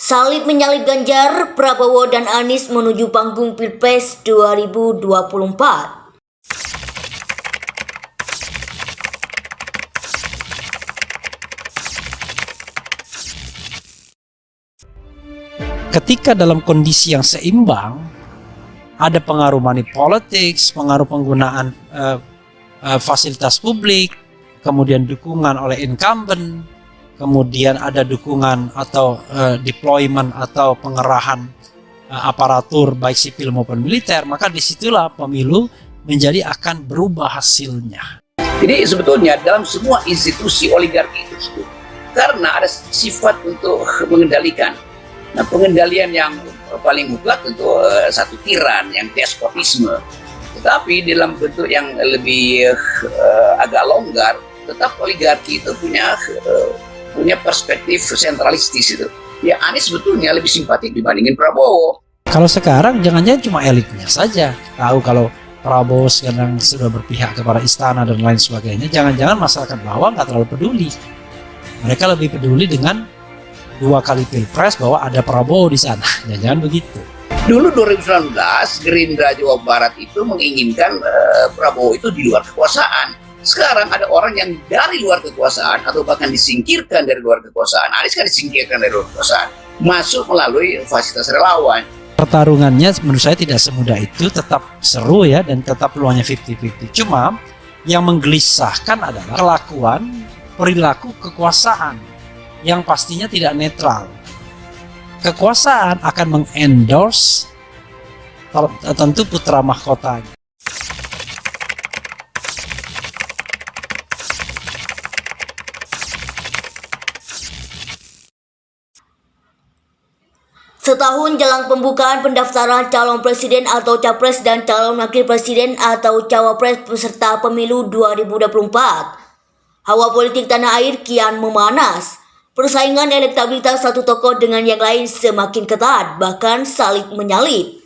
Salib menyalip Ganjar, Prabowo dan Anies menuju panggung Pilpres 2024. Ketika dalam kondisi yang seimbang, ada pengaruh money politics, pengaruh penggunaan fasilitas publik, kemudian dukungan oleh incumbent, kemudian ada dukungan atau deployment atau pengerahan aparatur baik sipil maupun militer, maka disitulah pemilu menjadi akan berubah hasilnya. Jadi sebetulnya dalam semua institusi oligarki itu karena ada sifat untuk mengendalikan. Nah, pengendalian yang paling mutlak tentu satu tiran, yang despotisme. Tetapi dalam bentuk yang lebih agak longgar, tetap oligarki itu punya perspektif sentralistis itu. Ya, Anies sebetulnya lebih simpatik dibandingin Prabowo. Kalau sekarang jangan-jangan cuma elitnya saja tahu kalau Prabowo sekarang sudah berpihak kepada istana dan lain sebagainya. Jangan-jangan masyarakat bawah nggak terlalu peduli. Mereka lebih peduli dengan 2 kali pilpres bahwa ada Prabowo di sana. Jangan begitu. Dulu 2019 Gerindra Jawa Barat itu menginginkan Prabowo itu di luar kekuasaan. Sekarang ada orang yang dari luar kekuasaan atau bahkan disingkirkan dari luar kekuasaan. Anies kan disingkirkan dari luar kekuasaan, masuk melalui fasilitas relawan. Pertarungannya menurut saya tidak semudah itu, tetap seru ya, dan tetap peluangnya 50-50. Cuma yang menggelisahkan adalah kelakuan, perilaku kekuasaan yang pastinya tidak netral. Kekuasaan akan mengendorse tentu putra mahkotanya. Setahun jelang pembukaan pendaftaran calon presiden atau capres dan calon wakil presiden atau cawapres peserta pemilu 2024, hawa politik tanah air kian memanas. Persaingan elektabilitas satu tokoh dengan yang lain semakin ketat, bahkan saling menyalip.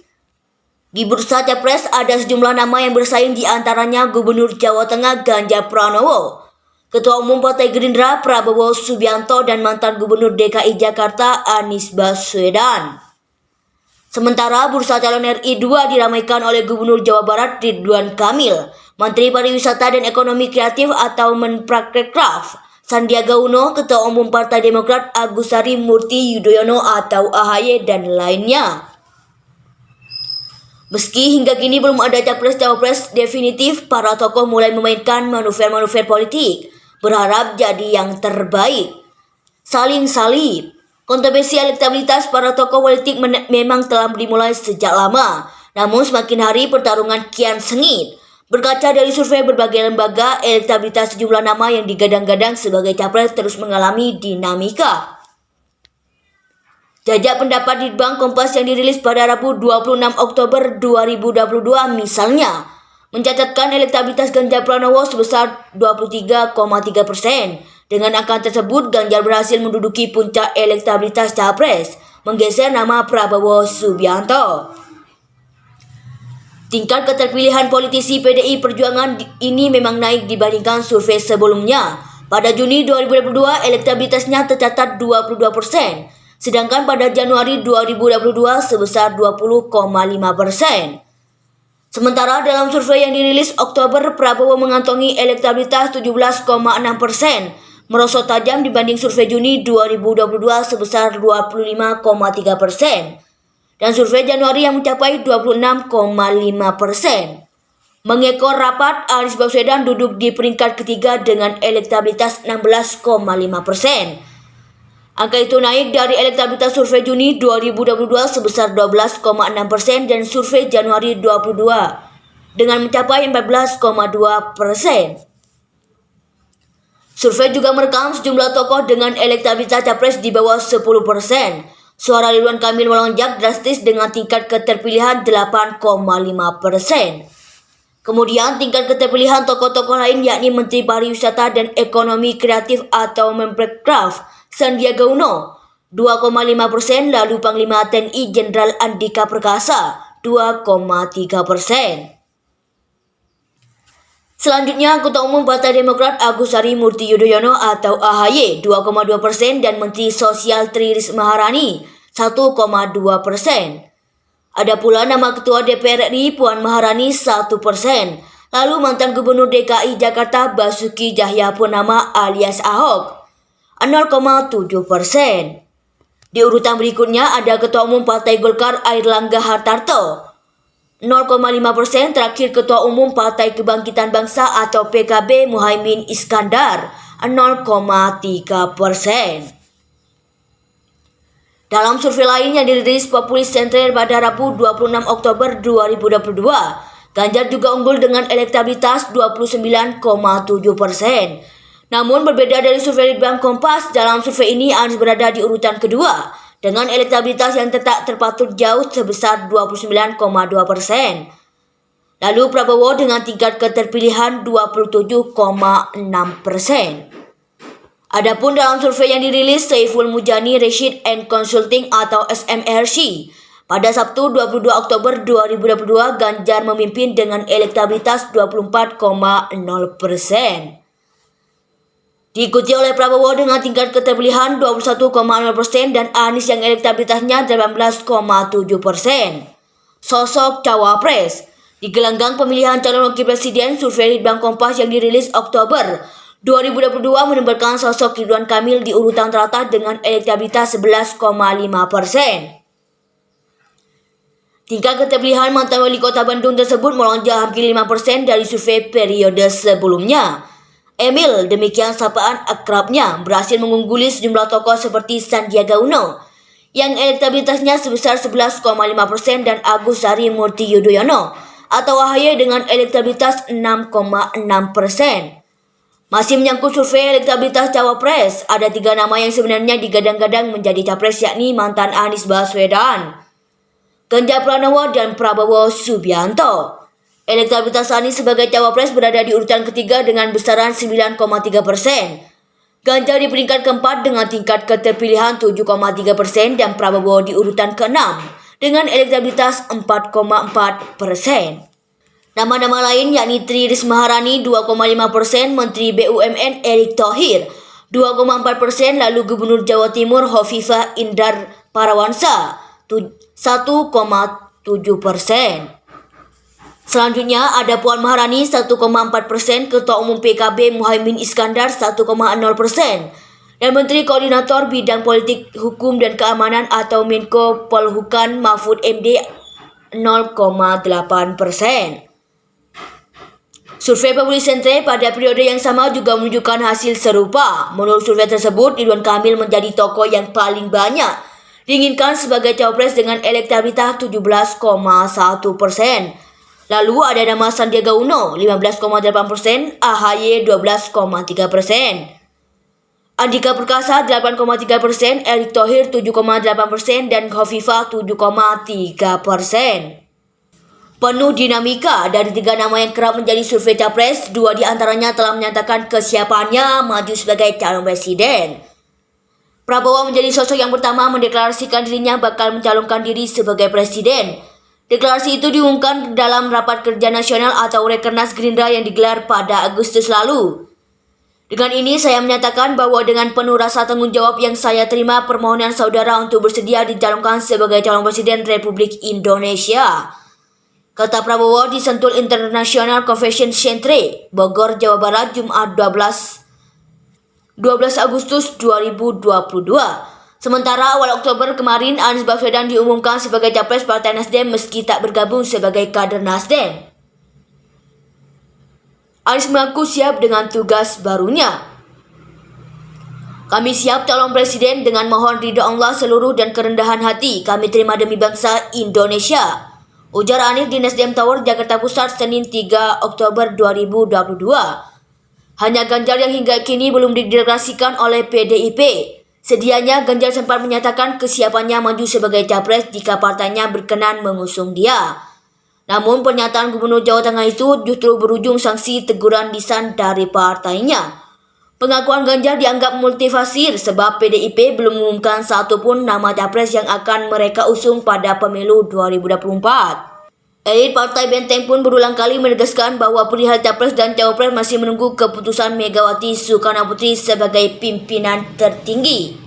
Di bursa capres ada sejumlah nama yang bersaing, di antaranya Gubernur Jawa Tengah Ganjar Pranowo, Ketua Umum Partai Gerindra Prabowo Subianto, dan mantan Gubernur DKI Jakarta Anies Baswedan. Sementara bursa calon RI 2 diramaikan oleh Gubernur Jawa Barat Ridwan Kamil, Menteri Pariwisata dan Ekonomi Kreatif atau Menparekraf Sandiaga Uno, Ketua Umum Partai Demokrat Agus Harimurti Yudhoyono atau AHY, dan lainnya. Meski hingga kini belum ada capres-cawapres definitif, para tokoh mulai memainkan manuver-manuver politik, berharap jadi yang terbaik. Saling salib. Kontroversi elektabilitas para tokoh politik memang telah dimulai sejak lama, namun semakin hari pertarungan kian sengit. Berkaca dari survei berbagai lembaga, elektabilitas sejumlah nama yang digadang-gadang sebagai capres terus mengalami dinamika. Jajak pendapat Litbang Kompas yang dirilis pada Rabu 26 Oktober 2022 misalnya mencatatkan elektabilitas Ganjar Pranowo sebesar 23,3%. Dengan angka tersebut, Ganjar berhasil menduduki puncak elektabilitas capres, menggeser nama Prabowo Subianto. Tingkat keterpilihan politisi PDI Perjuangan ini memang naik dibandingkan survei sebelumnya. Pada Juni 2022, elektabilitasnya tercatat 22%, sedangkan pada Januari 2022 sebesar 20,5%. Sementara dalam survei yang dirilis Oktober, Prabowo mengantongi elektabilitas 17,6%, merosot tajam dibanding survei Juni 2022 sebesar 25,3%. Dan survei Januari yang mencapai 26,5%. Mengekor rapat, Anies Baswedan duduk di peringkat ketiga dengan elektabilitas 16,5%. Angka itu naik dari elektabilitas survei Juni 2022 sebesar 12,6% dan survei Januari 2022 dengan mencapai 14,2%. Survei juga merekam sejumlah tokoh dengan elektabilitas capres di bawah 10%. Suara Ridwan Kamil melonjak drastis dengan tingkat keterpilihan 8,5%. Kemudian tingkat keterpilihan tokoh-tokoh lain yakni Menteri Pariwisata dan Ekonomi Kreatif atau Menparekraf Sandiaga Uno 2,5%, lalu Panglima TNI Jenderal Andika Perkasa 2,3%. Selanjutnya, Ketua Umum Partai Demokrat Agus Harimurti Yudhoyono atau AHY 2,2% dan Menteri Sosial Tri Risma Maharani 1,2%. Ada pula nama Ketua DPR RI Puan Maharani 1%. Lalu mantan Gubernur DKI Jakarta Basuki Cahayapurnama alias Ahok 0,7%. Di urutan berikutnya ada Ketua Umum Partai Golkar Airlangga Hartarto 0,5%, terakhir Ketua Umum Partai Kebangkitan Bangsa atau PKB Muhaimin Iskandar 0,3%. Dalam survei lain yang dirilis Populis Center pada Rabu 26 Oktober 2022, Ganjar juga unggul dengan elektabilitas 29,7%. Namun berbeda dari survei Litbang Kompas, dalam survei ini Anies berada di urutan kedua dengan elektabilitas yang tetap terpaut jauh sebesar 29,2%. Lalu Prabowo dengan tingkat keterpilihan 27,6%. Adapun dalam survei yang dirilis Saiful Mujani Research and Consulting atau SMRC pada Sabtu 22 Oktober 2022, Ganjar memimpin dengan elektabilitas 24,0%. Diikuti oleh Prabowo dengan tingkat keterpilihan 21,0% dan Anies yang elektabilitasnya 18,7%. Sosok cawapres. Di gelanggang pemilihan calon wakil presiden, survei Litbang Kompas yang dirilis Oktober 2022 menempatkan sosok Ridwan Kamil di urutan teratas dengan elektabilitas 11,5%. Tingkat keterpilihan mantan wali kota Bandung tersebut melonjak hampir 5% dari survei periode sebelumnya. Emil, demikian sapaan akrabnya, berhasil mengungguli sejumlah tokoh seperti Sandiaga Uno yang elektabilitasnya sebesar 11,5% dan Agus Harimurti Yudhoyono atau AHY dengan elektabilitas 6,6%. Masih menyangkut survei elektabilitas cawapres, ada 3 nama yang sebenarnya digadang-gadang menjadi capres, yakni mantan Anies Baswedan, Ganjar Pranowo, dan Prabowo Subianto. Elektabilitas Anies sebagai cawapres berada di urutan ketiga dengan besaran 9,3%. Ganjar di peringkat keempat dengan tingkat keterpilihan 7,3% dan Prabowo di urutan keenam dengan elektabilitas 4,4%. Nama-nama lain yakni Tri Risma Maharani 2,5%, Menteri BUMN Erick Thohir 2,4%, lalu Gubernur Jawa Timur Hovifah Indar Parawansa 1,7%. Selanjutnya ada Puan Maharani 1,4%, Ketua Umum PKB Muhaimin Iskandar 1,0%, dan Menteri Koordinator Bidang Politik, Hukum dan Keamanan atau Menko Polhukam Mahfud MD 0,8%. Survei Populis Center pada periode yang sama juga menunjukkan hasil serupa. Menurut survei tersebut, Ridwan Kamil menjadi tokoh yang paling banyak diinginkan sebagai cawapres dengan elektabilitas 17,1%. Lalu ada nama Sandiaga Uno 15,8%, AHY 12,3%, Andika Perkasa 8,3%, Erick Thohir 7,8% dan Hovifah 7,3%. Penuh dinamika dari 3 nama yang kerap menjadi survei capres, 2 diantaranya telah menyatakan kesiapannya maju sebagai calon presiden. Prabowo menjadi sosok yang pertama mendeklarasikan dirinya bakal mencalonkan diri sebagai presiden. Deklarasi itu diumumkan dalam Rapat Kerja Nasional atau Rekernas Gerindra yang digelar pada Agustus lalu. Dengan ini saya menyatakan bahwa dengan penuh rasa tanggung jawab yang saya terima permohonan saudara untuk bersedia dicalonkan sebagai calon presiden Republik Indonesia, kata Prabowo di Sentul International Convention Center, Bogor, Jawa Barat, Jumat 12 Agustus 2022. Sementara awal Oktober kemarin, Anies Baswedan diumumkan sebagai capres Partai Nasdem meski tak bergabung sebagai kader Nasdem. Anies mengaku siap dengan tugas barunya. Kami siap calon presiden dengan mohon ridho Allah seluruh dan kerendahan hati kami terima demi bangsa Indonesia, ujar Anies di Nasdem Tower, Jakarta Pusat, Senin 3 Oktober 2022. Hanya Ganjar yang hingga kini belum dideklarasikan oleh PDIP. Sedianya Ganjar sempat menyatakan kesiapannya maju sebagai capres jika partainya berkenan mengusung dia. Namun pernyataan Gubernur Jawa Tengah itu justru berujung sanksi teguran lisan dari partainya. Pengakuan Ganjar dianggap multifasir sebab PDIP belum mengumumkan satupun nama capres yang akan mereka usung pada pemilu 2024. Elit Partai Benteng pun berulang kali menegaskan bahwa perihal capres dan cawapres masih menunggu keputusan Megawati Soekarnoputri sebagai pimpinan tertinggi.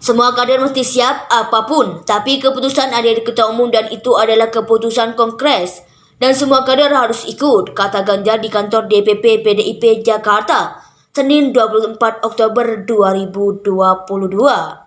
Semua kader mesti siap apapun, tapi keputusan ada di Ketua Umum dan itu adalah keputusan Kongres. Dan semua kader harus ikut, kata Ganjar di kantor DPP PDIP Jakarta, Senin 24 Oktober 2022.